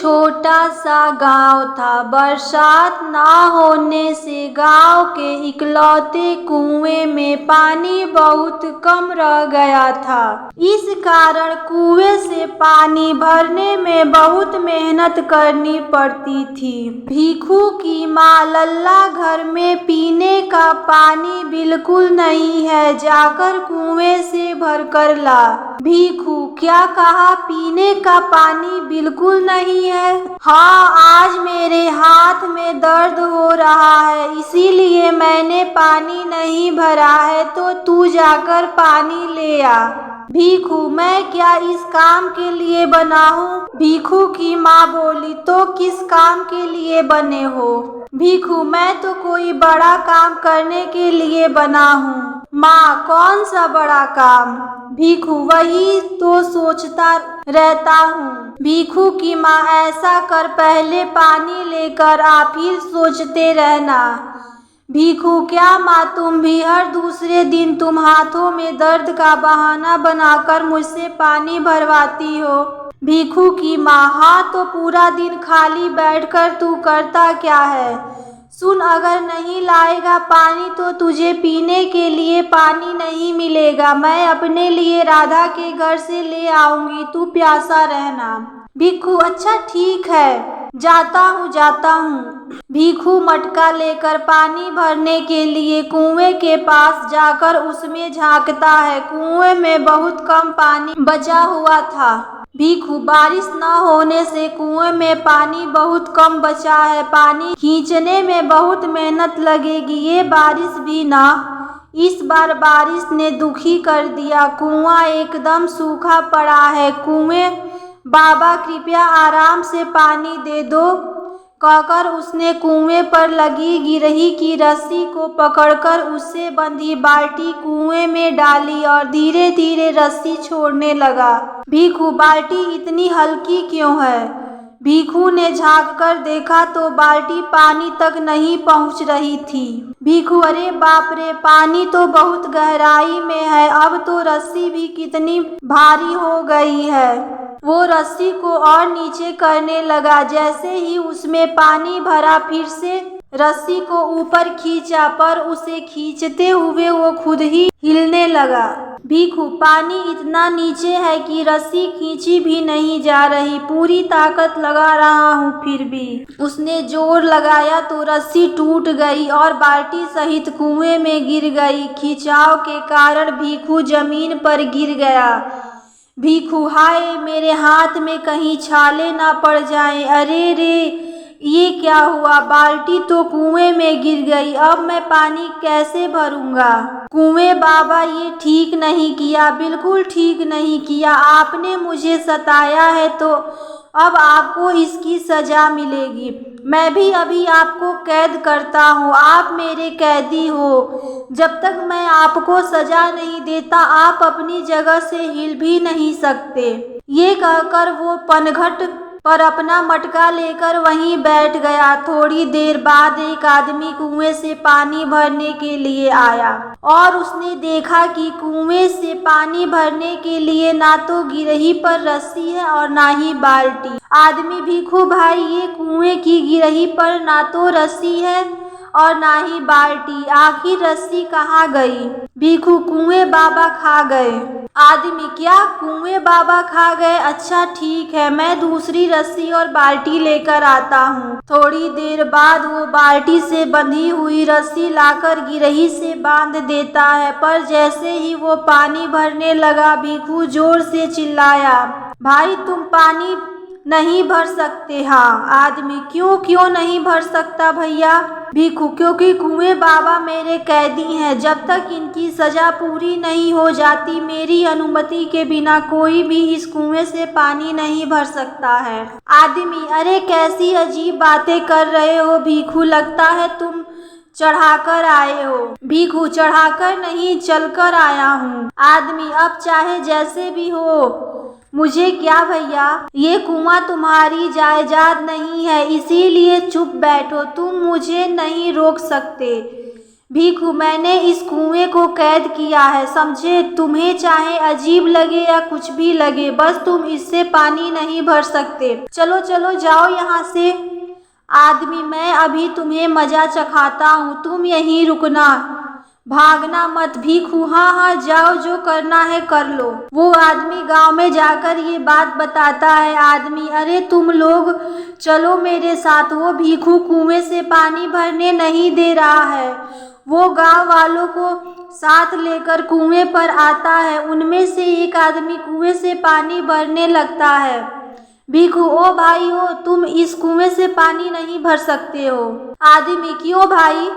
छोटा सा गांव था। बरसात ना होने से गांव के इकलौते कुएं में पानी बहुत कम रह गया था। इस कारण कुएं से पानी भरने में बहुत मेहनत करनी पड़ती थी। भीखू की माँ लल्ला घर में पीने का पानी बिल्कुल नहीं है, जाकर कुएं से भर कर ला। भीखू, क्या कहा? पीने का पानी बिल्कुल नहीं है? हाँ, आज मेरे हाथ में दर्द हो रहा है, इसीलिए मैंने पानी नहीं भरा है, तो तू जाकर पानी ले आ। भीखू, मैं क्या इस काम के लिए बना हूँ? भीखू की माँ बोली, तो किस काम के लिए बने हो? भीखू, मैं तो कोई बड़ा काम करने के लिए बना हूँ। माँ, कौन सा बड़ा काम? भीखू, वही तो सोचता रहता हूँ। भीखू की माँ, ऐसा कर, पहले पानी लेकर आ, फिर सोचते रहना। भीखू, क्या माँ, तुम भी हर दूसरे दिन तुम हाथों में दर्द का बहाना बनाकर मुझसे पानी भरवाती हो? भीखू की माँ, हाँ, तो पूरा दिन खाली बैठकर तू करता क्या है? सुन, अगर नहीं लाएगा पानी तो तुझे पीने के लिए पानी नहीं मिलेगा। मैं अपने लिए राधा के घर से ले आऊंगी, तू प्यासा रहना। भीखू, अच्छा ठीक है, जाता हूँ। भीखू मटका लेकर पानी भरने के लिए कुएं के पास जाकर उसमें झांकता है। कुएं में बहुत कम पानी बचा हुआ था। भीखू, बारिश न होने से कुएं में पानी बहुत कम बचा है। पानी खींचने में बहुत मेहनत लगेगी, ये बारिश भी ना। इस बार बारिश ने दुखी कर दिया। कुआं एकदम सूखा पड़ा है। कुएं बाबा, कृपया आराम से पानी दे दो, कहकर उसने कुएं पर लगी गिरही की रस्सी को पकड़कर उससे बंधी बाल्टी कुएं में डाली और धीरे धीरे रस्सी छोड़ने लगा। भीखू, बाल्टी इतनी हल्की क्यों है? भीखू ने झांक कर देखा तो बाल्टी पानी तक नहीं पहुंच रही थी। भीखू, अरे बाप रे, पानी तो बहुत गहराई में है, अब तो रस्सी भी कितनी भारी हो गई है। वो रस्सी को और नीचे करने लगा। जैसे ही उसमें पानी भरा, फिर से रस्सी को ऊपर खींचा, पर उसे खींचते हुए वो खुद ही हिलने लगा। भीखू, पानी इतना नीचे है कि रस्सी खींची भी नहीं जा रही, पूरी ताकत लगा रहा हूँ फिर भी। उसने जोर लगाया तो रस्सी टूट गई और बाल्टी सहित कुएं में गिर गई। खिंचाव के कारण भीखू जमीन पर गिर गया। भीखू, हाय, मेरे हाथ में कहीं छाले ना पड़ जाएं। अरे रे, ये क्या हुआ? बाल्टी तो कुएं में गिर गई, अब मैं पानी कैसे भरूंगा? कुएं बाबा, ये ठीक नहीं किया, बिल्कुल ठीक नहीं किया। आपने मुझे सताया है तो अब आपको इसकी सजा मिलेगी। मैं भी अभी आपको कैद करता हूँ, आप मेरे कैदी हो। जब तक मैं आपको सजा नहीं देता आप अपनी जगह से हिल भी नहीं सकते। ये कहकर वो पनघट पर अपना मटका लेकर वहीं बैठ गया। थोड़ी देर बाद एक आदमी कुएं से पानी भरने के लिए आया और उसने देखा कि कुएं से पानी भरने के लिए ना तो गिरही पर रस्सी है और ना ही बाल्टी। आदमी, भीखू भाई, ये कुएं की गिरही पर ना तो रस्सी है और ना ही बाल्टी, आखिर रस्सी कहाँ गई? भीखू, कुएं बाबा खा गए। आदमी, क्या कुएं बाबा खा गए? अच्छा ठीक है, मैं दूसरी रस्सी और बाल्टी लेकर आता हूँ। थोड़ी देर बाद वो बाल्टी से बंधी हुई रस्सी लाकर गिरही से बांध देता है, पर जैसे ही वो पानी भरने लगा भीखू जोर से चिल्लाया, भाई तुम पानी नहीं भर सकते। हाँ। आदमी, क्यों नहीं भर सकता भैया? भीखू, क्योंकि कुएं बाबा मेरे कैदी हैं, जब तक इनकी सजा पूरी नहीं हो जाती मेरी अनुमति के बिना कोई भी इस कुएं से पानी नहीं भर सकता है। आदमी, अरे कैसी अजीब बातें कर रहे हो भीखू, लगता है तुम चढ़ाकर आए हो। भीखू, चढ़ाकर नहीं, चलकर आया हूँ। आदमी, अब चाहे जैसे भी हो, मुझे क्या भैया, ये कुआं तुम्हारी जायदाद नहीं है, इसीलिए चुप बैठो, तुम मुझे नहीं रोक सकते। भिखु, मैंने इस कुएं को कैद किया है, समझे? तुम्हें चाहे अजीब लगे या कुछ भी लगे, बस तुम इससे पानी नहीं भर सकते। चलो चलो जाओ यहाँ से। आदमी, मैं अभी तुम्हें मजा चखाता हूँ, तुम यहीं रुकना, भागना मत। भिखु, हाँ हाँ जाओ, जो करना है कर लो। वो आदमी गांव में जाकर ये बात बताता है। आदमी, अरे तुम लोग चलो मेरे साथ। वो भिखु कुएं से पानी भरने नहीं दे रहा है। वो गांव वालों को साथ लेकर कुएं पर आता है। उनमें से एक आदमी कुएं से पानी भरने लगता है। भिखु, ओ भाई हो, तुम इस कुएं से पानी नहीं भर सकते हो। आदमी, क्यों भाई,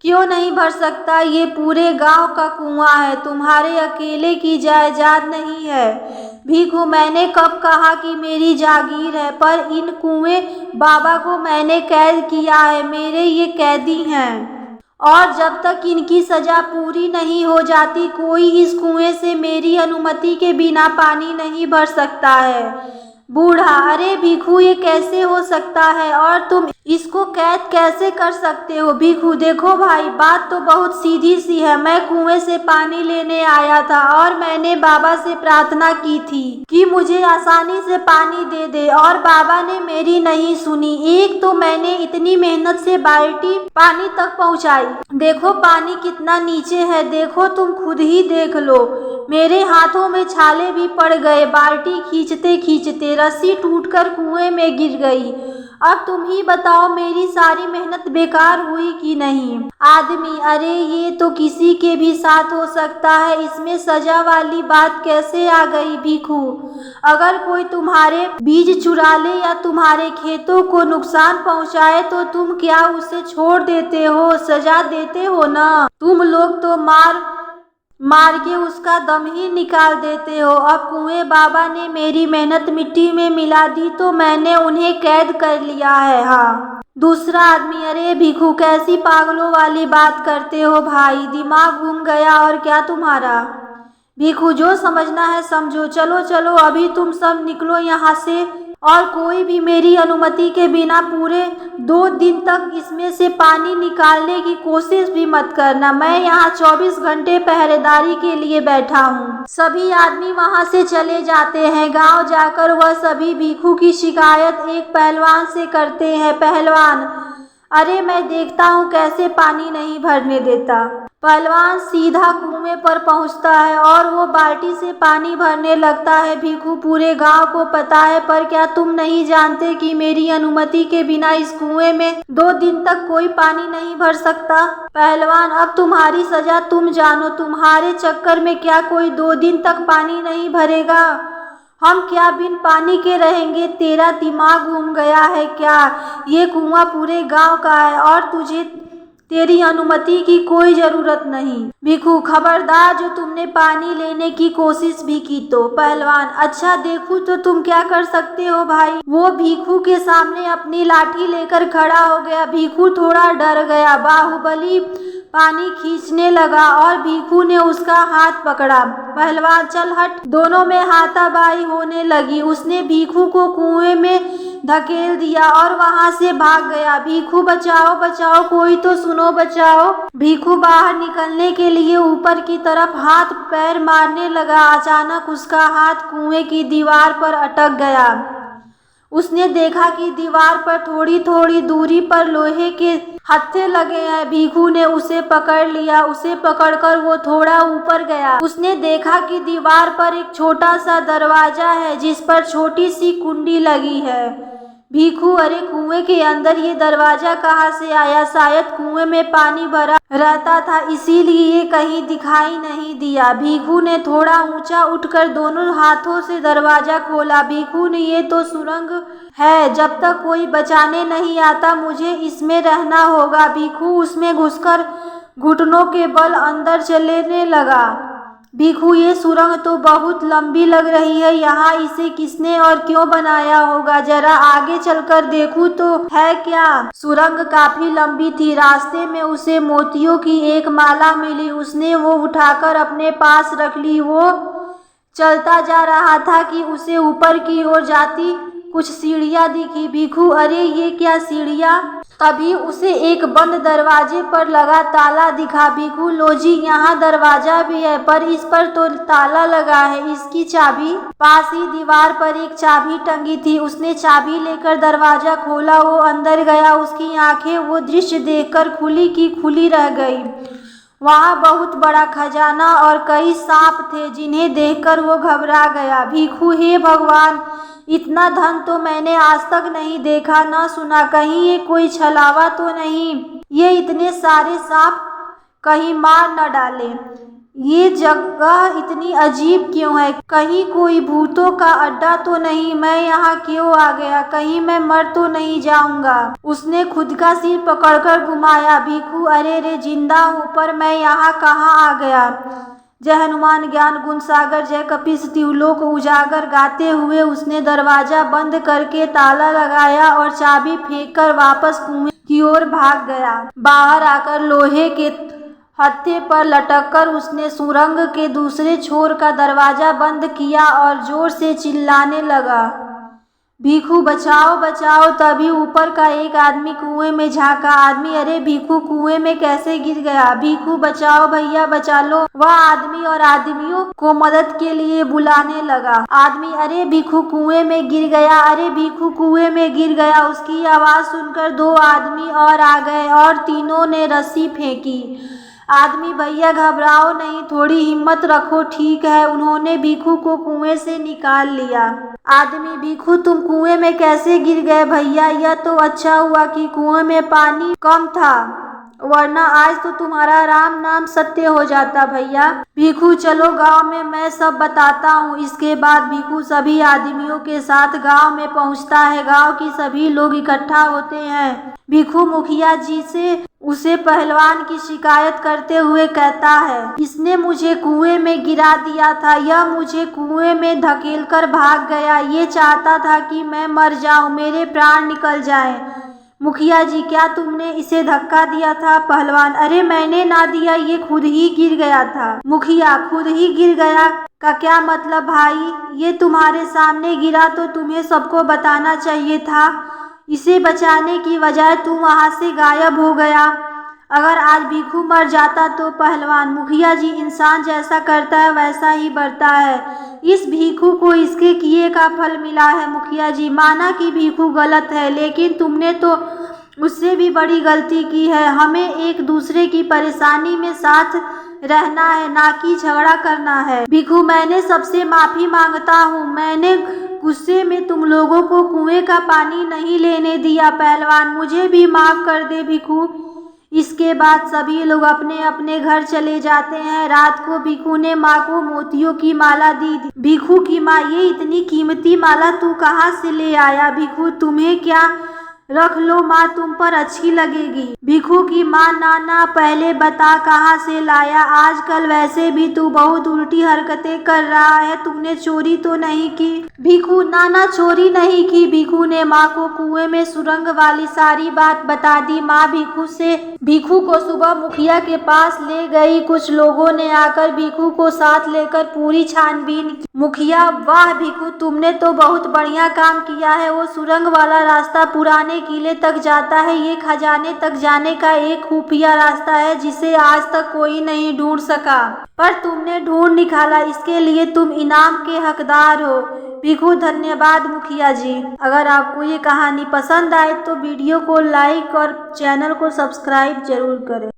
क्यों नहीं भर सकता? ये पूरे गांव का कुआं है, तुम्हारे अकेले की जायदाद नहीं है। भिखु, मैंने कब कहा कि मेरी जागीर है? पर इन कुएं बाबा को मैंने कैद किया है, मेरे ये कैदी हैं, और जब तक इनकी सजा पूरी नहीं हो जाती कोई इस कुएं से मेरी अनुमति के बिना पानी नहीं भर सकता है। बूढ़ा, अरे भिखु, ये कैसे हो सकता है और तुम इसको कैद कैसे कर सकते हो? भिखु, देखो भाई, बात तो बहुत सीधी सी है। मैं कुएं से पानी लेने आया था और मैंने बाबा से प्रार्थना की थी कि मुझे आसानी से पानी दे दे, और बाबा ने मेरी नहीं सुनी। एक तो मैंने इतनी मेहनत से बाल्टी पानी तक पहुंचाई, देखो पानी कितना नीचे है, देखो तुम खुद ही देख लो, मेरे हाथों में छाले भी पड़ गए। बाल्टी खींचते खींचते रस्सी टूटकर कुएं में गिर गई। अब तुम ही बताओ, मेरी सारी मेहनत बेकार हुई कि नहीं? आदमी, अरे ये तो किसी के भी साथ हो सकता है, इसमें सजा वाली बात कैसे आ गई? भिखु, अगर कोई तुम्हारे बीज चुरा ले या तुम्हारे खेतों को नुकसान पहुंचाए तो तुम क्या उसे छोड़ देते हो? सजा देते हो ना? तुम लोग तो मार के उसका दम ही निकाल देते हो। अब कुएं बाबा ने मेरी मेहनत मिट्टी में मिला दी तो मैंने उन्हें कैद कर लिया है। हाँ। दूसरा आदमी, अरे भिखु, कैसी पागलों वाली बात करते हो भाई, दिमाग घूम गया और क्या तुम्हारा? भिखु, जो समझना है समझो, चलो चलो अभी तुम सब निकलो यहाँ से, और कोई भी मेरी अनुमति के बिना पूरे 2 दिन तक इसमें से पानी निकालने की कोशिश भी मत करना। मैं यहाँ 24 घंटे पहरेदारी के लिए बैठा हूँ। सभी आदमी वहाँ से चले जाते हैं। गांव जाकर वह सभी भिखु की शिकायत एक पहलवान से करते हैं। पहलवान, अरे मैं देखता हूँ कैसे पानी नहीं भरने देता। पहलवान सीधा कुएं पर पहुंचता है और वो बाल्टी से पानी भरने लगता है। भिखु, पूरे गांव को पता है, पर क्या तुम नहीं जानते कि मेरी अनुमति के बिना इस कुएं में 2 दिन तक कोई पानी नहीं भर सकता? पहलवान, अब तुम्हारी सजा तुम जानो, तुम्हारे चक्कर में क्या कोई 2 दिन तक पानी नहीं भरेगा? हम क्या बिन पानी के रहेंगे? तेरा दिमाग घूम गया है क्या? ये कुआं पूरे गांव का है और तुझे तेरी अनुमति की कोई जरूरत नहीं। भिखु, खबरदार जो तुमने पानी लेने की कोशिश भी की तो। पहलवान, अच्छा देखूं तो तुम क्या कर सकते हो भाई? वो भिखु के सामने अपनी लाठी लेकर खड़ा हो गया। भिखु थोड़ा डर गया। बाहुबली पानी खींचने लगा और भिखु ने उसका हाथ पकड़ा। पहलवान, चल हट। दोनों में हाथापाई होने लगी। उसने भिखु को कुएं में धकेल दिया और वहां से भाग गया। भिखु, बचाओ बचाओ, कोई तो सुनो, बचाओ। भिखु बाहर निकलने के लिए ऊपर की तरफ हाथ पैर मारने लगा। अचानक उसका हाथ कुएं की दीवार पर अटक गया। उसने देखा कि दीवार पर थोड़ी थोड़ी दूरी पर लोहे के हत्थे लगे हैं। भिखु ने उसे पकड़ लिया। उसे पकड़कर वो थोड़ा ऊपर गया। उसने देखा कि दीवार पर एक छोटा सा दरवाजा है जिस पर छोटी सी कुंडी लगी है। भिखु, अरे कुएं के अंदर ये दरवाजा कहाँ से आया? शायद कुएं में पानी भरा रहता था, इसीलिए ये कहीं दिखाई नहीं दिया। भिखु ने थोड़ा ऊंचा उठकर दोनों हाथों से दरवाजा खोला। भिखु ने, ये तो सुरंग है, जब तक कोई बचाने नहीं आता मुझे इसमें रहना होगा। भिखु उसमें घुसकर घुटनों के बल अंदर चलने लगा। भिखु, ये सुरंग तो बहुत लंबी लग रही है, यहाँ इसे किसने और क्यों बनाया होगा? जरा आगे चलकर देखूं तो है क्या? सुरंग काफी लंबी थी। रास्ते में उसे मोतियों की एक माला मिली। उसने वो उठाकर अपने पास रख ली। वो चलता जा रहा था कि उसे ऊपर की ओर जाती कुछ सीढ़ियां दिखी। भिखू, अरे ये क्या सीढ़ियां? तभी उसे एक बंद दरवाजे पर लगा ताला दिखा। भिखू, लो जी, यहाँ दरवाजा भी है, पर इस पर तो ताला लगा है, इसकी चाबी? पास ही दीवार पर एक चाबी टंगी थी। उसने चाबी लेकर दरवाजा खोला। वो अंदर गया। उसकी आंखें वो दृश्य देखकर खुली की खुली रह गई। वहाँ बहुत बड़ा खजाना और कई सांप थे, जिन्हें देखकर वो घबरा गया। भिखू, हे भगवान, इतना धन तो मैंने आज तक नहीं देखा, न सुना। कहीं ये कोई छलावा तो नहीं? ये इतने सारे सांप कहीं मार न डाले? ये जगह इतनी अजीब क्यों है? कहीं कोई भूतों का अड्डा तो नहीं? मैं यहाँ क्यों आ गया? कहीं मैं मर तो नहीं जाऊंगा? उसने खुद का सिर पकड़कर घुमाया। भिखू, अरे रे, जिंदा हूँ, पर मैं यहाँ कहाँ आ गया? जय हनुमान ज्ञान गुण सागर, जय कपीस तिहुलोक उजागर गाते हुए उसने दरवाजा बंद करके ताला लगाया और चाबी फेंककर वापस कुएं की ओर भाग गया। बाहर आकर लोहे के हत्थे पर लटककर उसने सुरंग के दूसरे छोर का दरवाजा बंद किया और जोर से चिल्लाने लगा, भिखू, बचाओ बचाओ। तभी ऊपर का एक आदमी कुएं में झांका। आदमी, अरे भिखू, कुएं में कैसे गिर गया? भिखू, बचाओ भैया, बचा लो। वह आदमी और आदमियों को मदद के लिए बुलाने लगा। आदमी, अरे भिखू कुएं में गिर गया, अरे भिखू कुएं में गिर गया। उसकी आवाज सुनकर दो आदमी और आ गए और तीनों ने रस्सी फेंकी। आदमी, भैया घबराओ नहीं, थोड़ी हिम्मत रखो, ठीक है। उन्होंने भिखू को कुएं से निकाल लिया। आदमी, भिखू, तुम कुएं में कैसे गिर गए भैया? यह तो अच्छा हुआ कि कुएं में पानी कम था, वरना आज तो तुम्हारा राम नाम सत्य हो जाता भैया। भिखू, चलो गांव में मैं सब बताता हूँ। इसके बाद भिखू सभी आदमियों के साथ गांव में पहुँचता है। गांव की सभी लोग इकट्ठा होते हैं। भिखू मुखिया जी से उसे पहलवान की शिकायत करते हुए कहता है, इसने मुझे कुएं में गिरा दिया था, यह मुझे कुएं में धकेलकर भाग गया। ये चाहता था कि मैं मर जाऊं, मेरे प्राण निकल जाएं। मुखिया जी, क्या तुमने इसे धक्का दिया था? पहलवान, अरे मैंने ना दिया, ये खुद ही गिर गया था। मुखिया, खुद ही गिर गया का क्या मतलब भाई? ये तुम्हारे सामने गिरा तो तुम्हें सबको बताना चाहिए था। इसे बचाने की बजाय तुम वहां से गायब हो गया। अगर आज भिखू मर जाता तो? पहलवान, मुखिया जी, इंसान जैसा करता है वैसा ही बढ़ता है। इस भिखू को इसके किए का फल मिला है। मुखिया जी, माना कि भिखू गलत है, लेकिन तुमने तो उससे भी बड़ी गलती की है। हमें एक दूसरे की परेशानी में साथ रहना है, ना कि झगड़ा करना है। भिखू, मैंने सबसे माफी मांगता हूँ, मैंने गुस्से में तुम लोगों को कुएं का पानी नहीं लेने दिया। पहलवान, मुझे भी माफ कर दे भिखू। इसके बाद सभी लोग अपने अपने घर चले जाते हैं। रात को भिखू ने माँ को मोतियों की माला दी। भिखू की माँ, ये इतनी कीमती माला तू कहाँ से ले आया? भिखू, तुम्हें क्या, रख लो माँ, तुम पर अच्छी लगेगी। भिखू की माँ, ना पहले बता कहाँ से लाया? आजकल वैसे भी तू बहुत उल्टी हरकतें कर रहा है, तुमने चोरी तो नहीं की? भिखू, ना चोरी नहीं की। भिखू ने माँ को कुएं में सुरंग वाली सारी बात बता दी। माँ भिखू को सुबह मुखिया के पास ले गई। कुछ लोगों ने आकर भिखू को साथ लेकर पूरी छानबीन की। मुखिया, वाह भिखू, तुमने तो बहुत बढ़िया काम किया है। वो सुरंग वाला रास्ता पुराने किले तक जाता है। ये खजाने तक जाने का एक खुफिया रास्ता है, जिसे आज तक कोई नहीं ढूंढ सका, पर तुमने ढूंढ निकाला। इसके लिए तुम इनाम के हकदार हो। भिखू, धन्यवाद मुखिया जी। अगर आपको ये कहानी पसंद आए तो वीडियो को लाइक और चैनल को सब्सक्राइब जरूर करें।